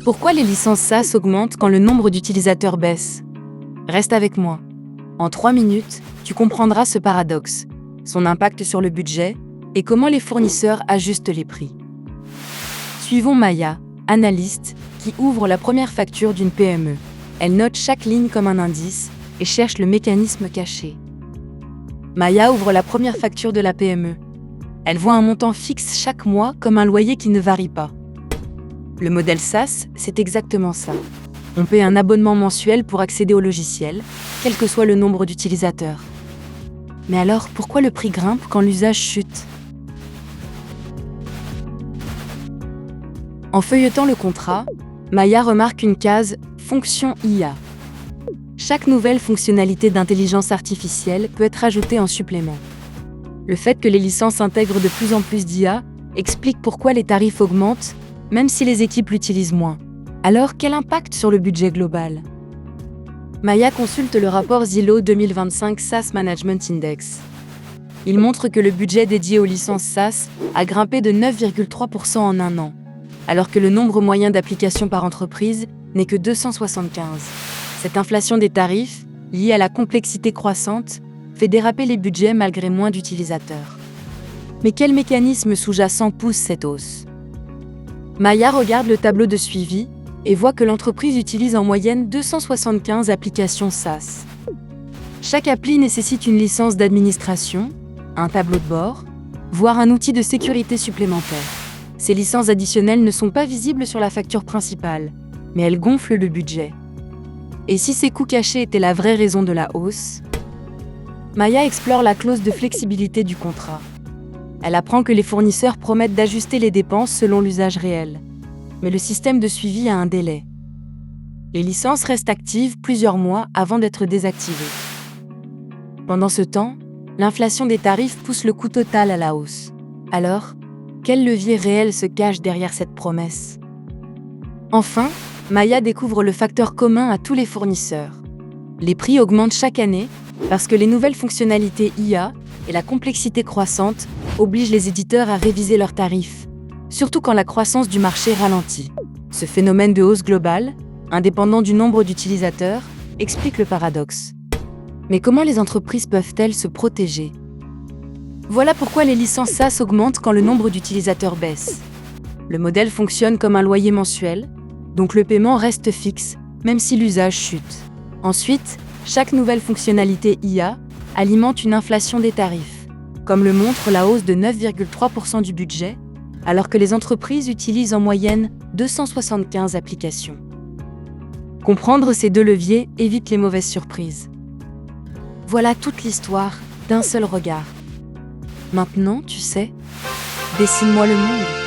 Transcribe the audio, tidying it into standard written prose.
Pourquoi les licences SaaS augmentent quand le nombre d'utilisateurs baisse? Reste avec moi. En 3 minutes, tu comprendras ce paradoxe, son impact sur le budget et comment les fournisseurs ajustent les prix. Suivons Maya, analyste, qui ouvre la première facture d'une PME. Elle note chaque ligne comme un indice et cherche le mécanisme caché. Maya ouvre la première facture de la PME. Elle voit un montant fixe chaque mois comme un loyer qui ne varie pas. Le modèle SaaS, c'est exactement ça. On paie un abonnement mensuel pour accéder au logiciel, quel que soit le nombre d'utilisateurs. Mais alors, pourquoi le prix grimpe quand l'usage chute? En feuilletant le contrat, Maya remarque une case « Fonction IA ». Chaque nouvelle fonctionnalité d'intelligence artificielle peut être ajoutée en supplément. Le fait que les licences intègrent de plus en plus d'IA explique pourquoi les tarifs augmentent, même si les équipes l'utilisent moins. Alors, quel impact sur le budget global? Maya consulte le rapport Zillow 2025 SaaS Management Index. Il montre que le budget dédié aux licences SaaS a grimpé de 9,3% en un an, alors que le nombre moyen d'applications par entreprise n'est que 275. Cette inflation des tarifs, liée à la complexité croissante, fait déraper les budgets malgré moins d'utilisateurs. Mais quel mécanisme sous-jacent pousse cette hausse? Maya regarde le tableau de suivi et voit que l'entreprise utilise en moyenne 275 applications SaaS. Chaque appli nécessite une licence d'administration, un tableau de bord, voire un outil de sécurité supplémentaire. Ces licences additionnelles ne sont pas visibles sur la facture principale, mais elles gonflent le budget. Et si ces coûts cachés étaient la vraie raison de la hausse? Maya explore la clause de flexibilité du contrat. Elle apprend que les fournisseurs promettent d'ajuster les dépenses selon l'usage réel. Mais le système de suivi a un délai. Les licences restent actives plusieurs mois avant d'être désactivées. Pendant ce temps, l'inflation des tarifs pousse le coût total à la hausse. Alors, quel levier réel se cache derrière cette promesse? Enfin, Maya découvre le facteur commun à tous les fournisseurs. Les prix augmentent chaque année parce que les nouvelles fonctionnalités IA et la complexité croissante obligent les éditeurs à réviser leurs tarifs, surtout quand la croissance du marché ralentit. Ce phénomène de hausse globale, indépendant du nombre d'utilisateurs, explique le paradoxe. Mais comment les entreprises peuvent-elles se protéger? Voilà pourquoi les licences SaaS augmentent quand le nombre d'utilisateurs baisse. Le modèle fonctionne comme un loyer mensuel, donc le paiement reste fixe, même si l'usage chute. Ensuite, chaque nouvelle fonctionnalité IA alimente une inflation des tarifs, comme le montre la hausse de 9,3% du budget, alors que les entreprises utilisent en moyenne 275 applications. Comprendre ces deux leviers évite les mauvaises surprises. Voilà toute l'histoire d'un seul regard. Maintenant, tu sais, dessine-moi le monde.